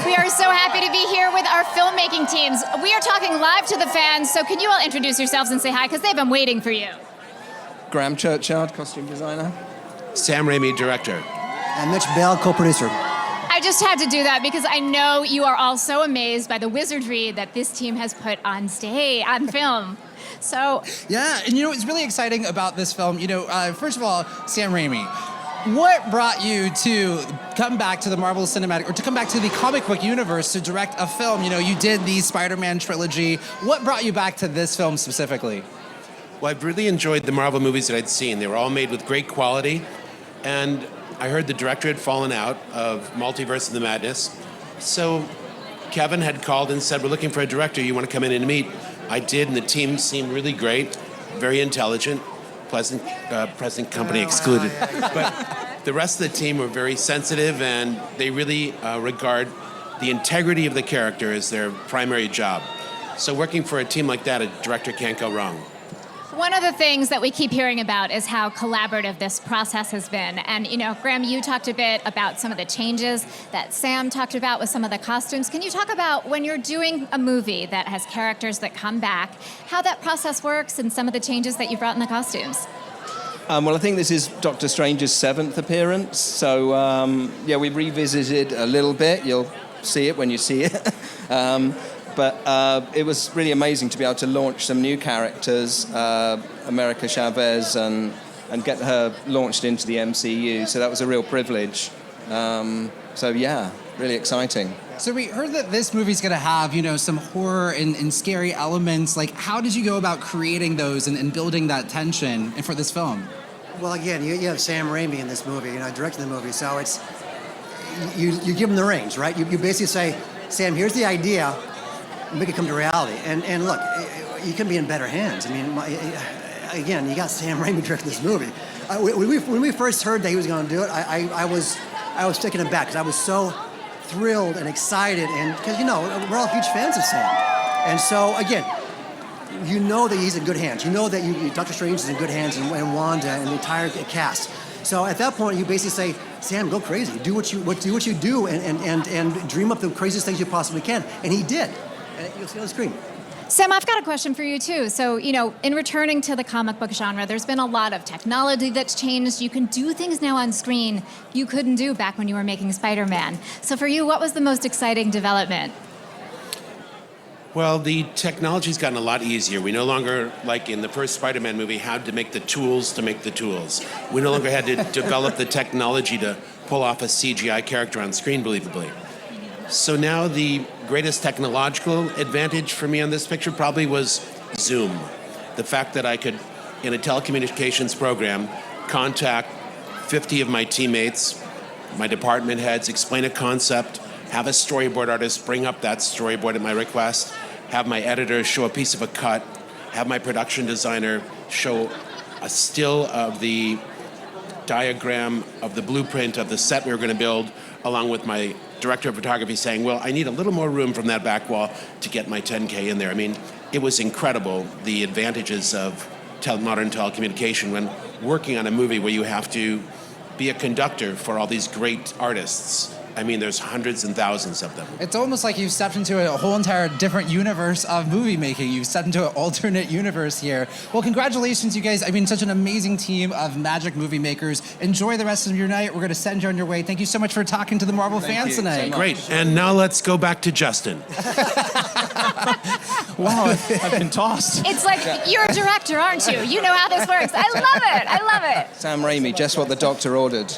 We are so happy to be here with our filmmaking teams. We are talking live to the fans, so can you all introduce yourselves and say hi, because they've been waiting for you. Graham Churchyard, costume designer. Sam Raimi, director. And Mitch Bell, co-producer. I just had to do that because I know you are all so amazed by the wizardry that this team has put on film. So yeah, and it's really exciting about this film. First of all, Sam Raimi, what brought you to come back to the Marvel Cinematic, or to come back to the comic book universe to direct a film? You did the Spider-Man trilogy. What brought you back to this film specifically? Well, I've really enjoyed the Marvel movies that I'd seen. They were all made with great quality, and I heard the director had fallen out of Multiverse of the Madness. So Kevin had called and said, we're looking for a director. You want to come in and meet? I did, and the team seemed really great, very intelligent, present company excluded. But the rest of the team were very sensitive, and they really regard the integrity of the character as their primary job. So working for a team like that, a director can't go wrong. one of the things that we keep hearing about is how collaborative this process has been. And, Graham, you talked a bit about some of the changes that Sam talked about with some of the costumes. Can you talk about when you're doing a movie that has characters that come back, how that process works and some of the changes that you brought in the costumes? Well, I think this is Doctor Strange's 7th appearance. So, we revisited a little bit. You'll see it when you see it. But it was really amazing to be able to launch some new characters, America Chavez, and get her launched into the MCU. So that was a real privilege. Really exciting. So we heard that this movie's going to have, some horror and scary elements. Like, how did you go about creating those and building that tension for this film? Well, again, you have Sam Raimi in this movie, directing the movie, so it's you give him the reins, right? You basically say, Sam, here's the idea, make it come to reality. And look, you can be in better hands. I mean, again, you got Sam Raimi directing this movie. When we first heard that he was going to do it, I was taken aback because I was so thrilled and excited, and because we're all huge fans of Sam, and so again, you know that he's in good hands. You know that Doctor Strange is in good hands, and Wanda and the entire cast. So at that point, you basically say, Sam, go crazy. Do what you do, and dream up the craziest things you possibly can. And he did. And you'll see on the screen. Sam, I've got a question for you, too. So, in returning to the comic book genre, there's been a lot of technology that's changed. You can do things now on screen you couldn't do back when you were making Spider-Man. So for you, what was the most exciting development? Well, the technology's gotten a lot easier. We no longer, like in the first Spider-Man movie, had to make the tools to make the tools. We no longer had to develop the technology to pull off a CGI character on screen, believably. So now the greatest technological advantage for me on this picture probably was Zoom. The fact that I could, in a telecommunications program, contact 50 of my teammates, my department heads, explain a concept, have a storyboard artist bring up that storyboard at my request, have my editor show a piece of a cut, have my production designer show a still of the diagram of the blueprint of the set we were going to build, along with my director of photography saying, well, I need a little more room from that back wall to get my 10K in there. I mean, it was incredible, the advantages of modern telecommunication when working on a movie where you have to be a conductor for all these great artists. I mean, there's hundreds and thousands of them. It's almost like you've stepped into a whole entire different universe of movie making. You've stepped into an alternate universe here. Well, congratulations, you guys. I mean, such an amazing team of magic movie makers. Enjoy the rest of your night. We're going to send you on your way. Thank you so much for talking to the Marvel fans tonight. Great. And now let's go back to Justin. Wow, I've been tossed. It's like, you're a director, aren't you? You know how this works. I love it. I love it. Sam Raimi, just what the doctor ordered.